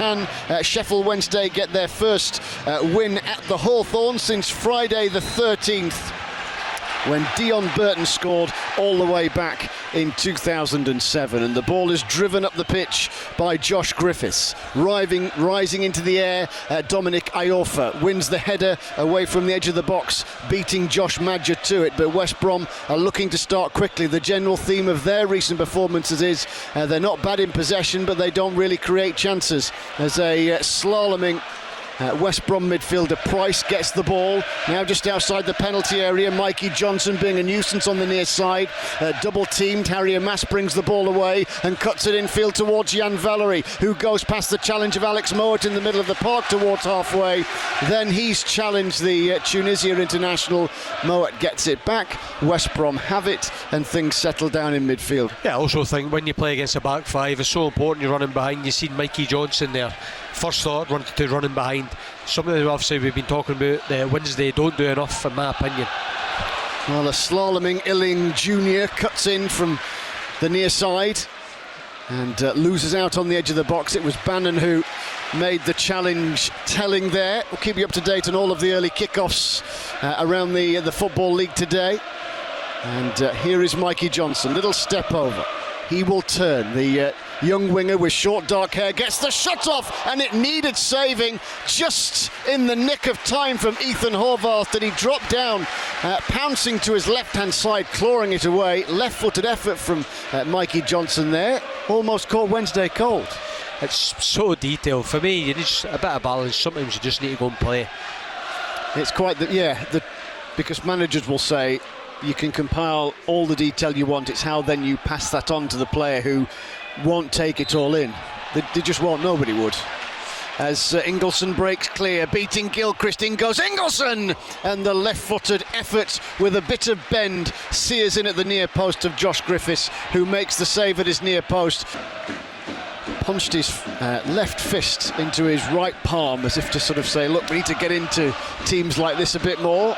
Can Sheffield Wednesday get their first win at the Hawthorns since Friday the 13th, when Dion Burton scored all the way back in 2007, and the ball is driven up the pitch by Josh Griffiths, rising into the air. Dominic Iorfa wins the header away from the edge of the box, beating Josh Madger to it, but West Brom are looking to start quickly. The general theme of their recent performances is they're not bad in possession, but they don't really create chances. As a slaloming West Brom midfielder Price gets the ball, now just outside the penalty area. Mikey Johnson being a nuisance on the near side, double teamed. Harry Amass brings the ball away and cuts it infield towards Jan Valery, who goes past the challenge of Alex Mowat in the middle of the park towards halfway. Then he's challenged the Tunisia international. Mowat gets it back, West Brom have it, and things settle down in midfield. Yeah, I also think when you play against a back five, it's so important you're running behind. You've seen Mikey Johnson there, first thought running behind. Something that obviously we've been talking about Wednesday don't do enough, in my opinion. Well, a slaloming Illing Jr. cuts in from the near side and loses out on the edge of the box. It was Bannon who made the challenge telling there. We'll keep you up to date on all of the early kickoffs around the Football League today. And here is Mikey Johnson, little step over. He will turn. The young winger with short dark hair gets the shot off, and it needed saving just in the nick of time from Ethan Horvath. That he dropped down, pouncing to his left-hand side, clawing it away. Left-footed effort from Mikey Johnson there. Almost caught Wednesday cold. It's so detailed. For me, you need just a bit of balance. Sometimes you just need to go and play. It's quite because managers will say, you can compile all the detail you want, it's how then you pass that on to the player who won't take it all in. They just won't, nobody would. As Ingelsson breaks clear, beating Gilchrist, in goes Ingelsson! And the left-footed effort with a bit of bend sears in at the near post of Josh Griffiths, who makes the save at his near post. Punched his left fist into his right palm as if to sort of say, look, we need to get into teams like this a bit more.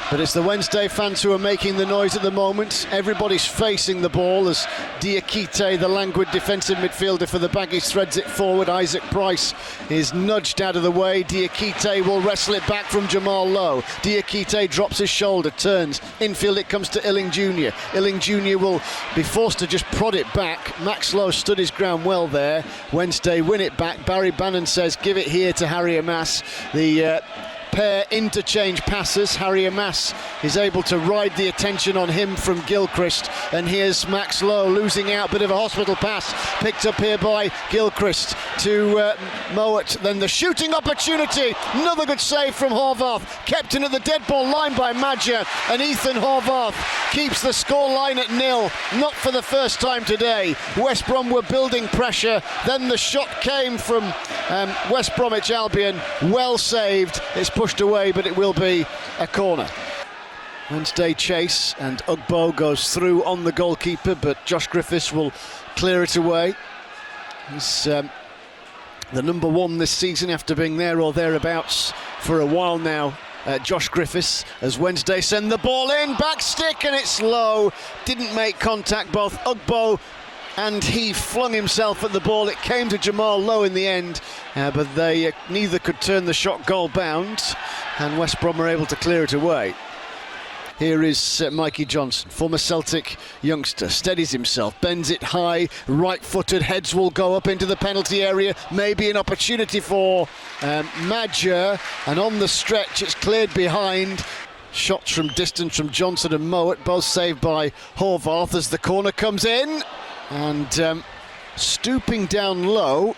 But it's the Wednesday fans who are making the noise at the moment. Everybody's facing the ball as Diakite, the languid defensive midfielder for the Baggies, threads it forward. Isaac Price is nudged out of the way. Diakite will wrestle it back from Jamal Lowe. Diakite drops his shoulder, turns. Infield it comes to Illing Jr. Illing Jr. will be forced to just prod it back. Max Lowe stood his ground well there. Wednesday win it back. Barry Bannon says, give it here to Harry Amass. The pair interchange passes. Harry Amass is able to ride the attention on him from Gilchrist, and here's Max Lowe losing out. Bit of a hospital pass picked up here by Gilchrist to Mowat. Then the shooting opportunity, another good save from Horvath, kept in at the dead ball line by Madger, and Ethan Horvath keeps the score line at 0. Not for the first time today. West Brom were building pressure, then the shot came from West Bromwich Albion, well saved. It's pushed away, but it will be a corner. Wednesday chase, and Ugbo goes through on the goalkeeper, but Josh Griffiths will clear it away. He's the number one this season after being there or thereabouts for a while now. Josh Griffiths, as Wednesday send the ball in, back stick, and it's low. Didn't make contact, both Ugbo and he flung himself at the ball. It came to Jamal Lowe in the end, but they neither could turn the shot goal bound, and West Brom were able to clear it away. Here is Mikey Johnson, former Celtic youngster, steadies himself, bends it high, right-footed, heads will go up into the penalty area, maybe an opportunity for Madger, and on the stretch it's cleared behind. Shots from distance from Johnson and Mowat, both saved by Horvath as the corner comes in. And stooping down low,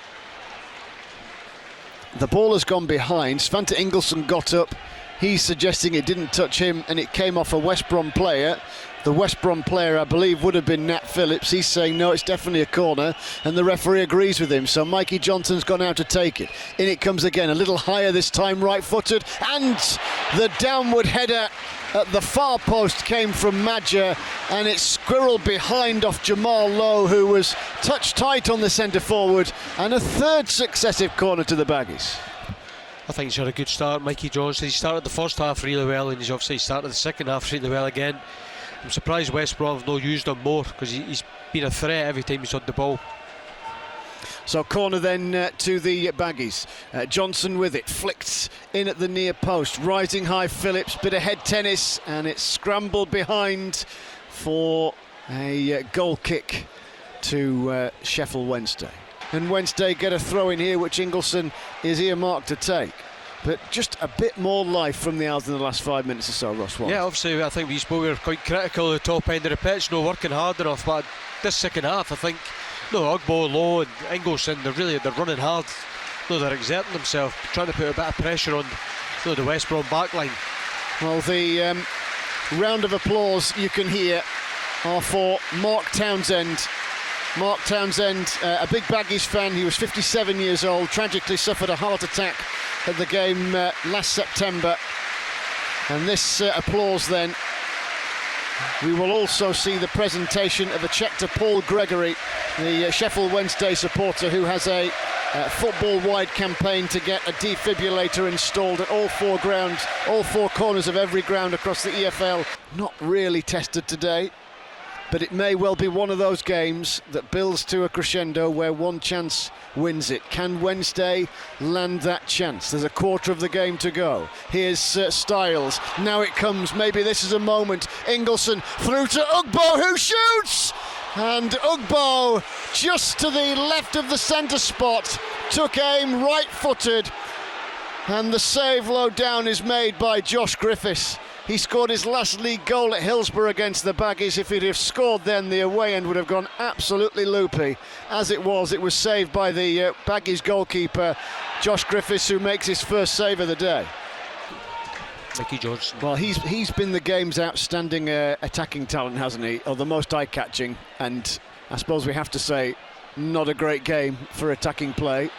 the ball has gone behind. Svante Ingelsson got up, he's suggesting it didn't touch him and it came off a West Brom player. The West Brom player, I believe, would have been Nat Phillips. He's saying no, it's definitely a corner, and the referee agrees with him, so Mikey Johnson's gone out to take it. In it comes again, a little higher this time, right-footed, and the downward header at the far post came from Madger, and it's squirreled behind off Jamal Lowe, who was touched tight on the centre forward, and a third successive corner to the Baggies. I think he's had a good start, Mikey Johnson. He started the first half really well, and he's obviously started the second half really well again. I'm surprised West Brom have not used him more, because he's been a threat every time he's on the ball. So corner then to the Baggies. Johnson with it, flicked in at the near post. Rising high Phillips, bit of head tennis, and it's scrambled behind for a goal kick to Sheffield Wednesday. And Wednesday get a throw in here, which Ingelsson is earmarked to take. But just a bit more life from the Owls in the last 5 minutes or so, Ross Wallace. Yeah, obviously I think we were quite critical of the top end of the pitch, no working hard enough, but this second half I think Ugbo, Lowe and Ingelsson, they're running hard. They're exerting themselves, trying to put a bit of pressure on the West Brom backline. Well, the round of applause you can hear are for Mark Townsend. Mark Townsend, a big Baggies fan. He was 57 years old, tragically suffered a heart attack at the game last September. And this applause then, we will also see the presentation of a cheque to Paul Gregory, the Sheffield Wednesday supporter who has a football-wide campaign to get a defibrillator installed at all four corners of every ground across the EFL. Not really tested today, but it may well be one of those games that builds to a crescendo where one chance wins it. Can Wednesday land that chance? There's a quarter of the game to go. Here's Styles. Now it comes. Maybe this is a moment. Ingelsson through to Ugbo, who shoots! And Ugbo, just to the left of the centre spot, took aim right-footed. And the save low down is made by Josh Griffiths. He scored his last league goal at Hillsborough against the Baggies. If he'd have scored then, the away end would have gone absolutely loopy. As it was saved by the Baggies goalkeeper, Josh Griffiths, who makes his first save of the day. Mickey Johnson. Well, he's been the game's outstanding attacking talent, hasn't he? Or the most eye-catching. And I suppose we have to say, not a great game for attacking play.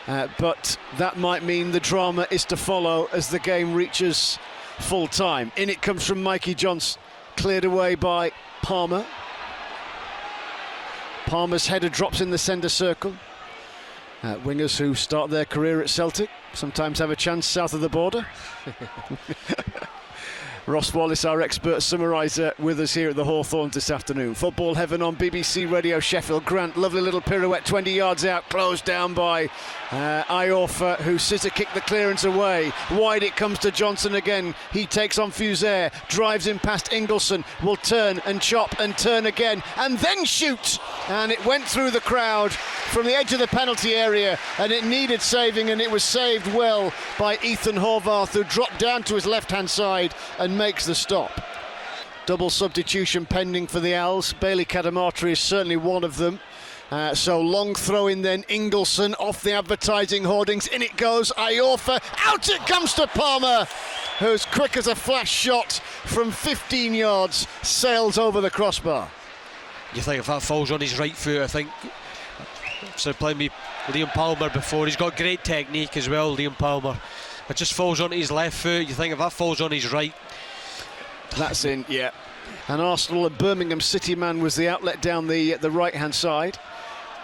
But that might mean the drama is to follow as the game reaches full time. In it comes from Mikey Johnson, cleared away by Palmer. Palmer's header drops in the centre circle. Wingers who start their career at Celtic sometimes have a chance south of the border. Ross Wallace, our expert summariser, with us here at the Hawthorns this afternoon. Football Heaven on BBC Radio Sheffield. Grant, lovely little pirouette, 20 yards out, closed down by Iorfa, who scissor kicked the clearance away. Wide it comes to Johnson again. He takes on Fuser, drives him past Ingelsson, will turn and chop and turn again, and then shoot. And it went through the crowd from the edge of the penalty area, and it needed saving, and it was saved well by Ethan Horvath, who dropped down to his left-hand side and makes the stop. Double substitution pending for the Owls. Bailey Cadamarteri is certainly one of them. So long throw in then, Ingelsson off the advertising hoardings. In it goes, Iorfa, out it comes to Palmer, who's quick as a flash shot from 15 yards, sails over the crossbar. You think if that falls on his right foot, I think, so playing me Liam Palmer before, he's got great technique as well, Liam Palmer. It just falls onto his left foot. You think if that falls on his right, that's in, yeah. And Arsenal and Birmingham City man was the outlet down the right-hand side.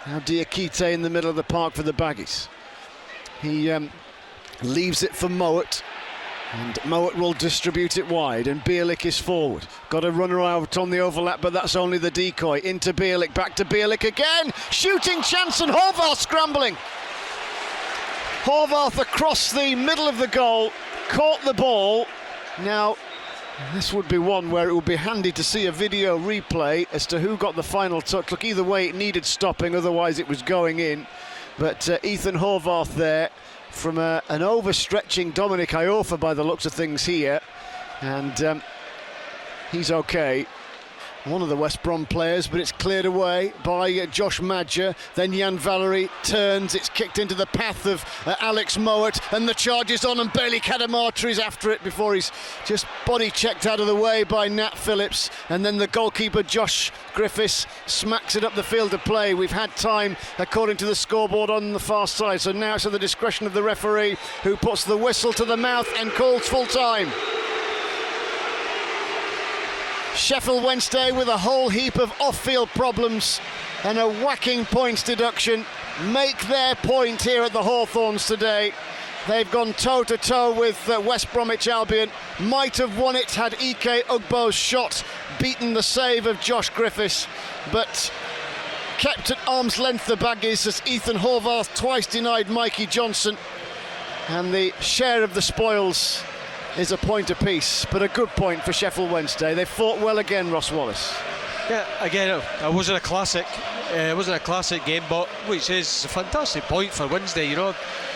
Now Diakite in the middle of the park for the Baggies. He leaves it for Mowat, and Mowat will distribute it wide, and Bielik is forward. Got a runner out on the overlap, but that's only the decoy. Into Bielik, back to Bielik again. Shooting chance, and Horvath scrambling. Horvath across the middle of the goal, caught the ball. Now, this would be one where it would be handy to see a video replay as to who got the final touch. Look, either way it needed stopping, otherwise it was going in. But Ethan Horvath there from an overstretching Dominic Iorfa by the looks of things here. And he's okay. One of the West Brom players, but it's cleared away by Josh Madger. Then Jan Valery turns, it's kicked into the path of Alex Mowat, and the charge is on, and Bailey Cadamarteri is after it before he's just body checked out of the way by Nat Phillips. And then the goalkeeper Josh Griffiths smacks it up the field of play. We've had time according to the scoreboard on the far side, so now it's at the discretion of the referee, who puts the whistle to the mouth and calls full time. Sheffield Wednesday with a whole heap of off-field problems and a whacking points deduction make their point here at the Hawthorns today. They've gone toe-to-toe with West Bromwich Albion. Might have won it had Ike Ugbo's shot beaten the save of Josh Griffiths. But kept at arm's length the Baggies as Ethan Horvath twice denied Mikey Johnson, and the share of the spoils is a point apiece, but a good point for Sheffield Wednesday. They fought well again, Ross Wallace. Yeah, again, it wasn't a classic. It wasn't a classic game, but which is a fantastic point for Wednesday. You know,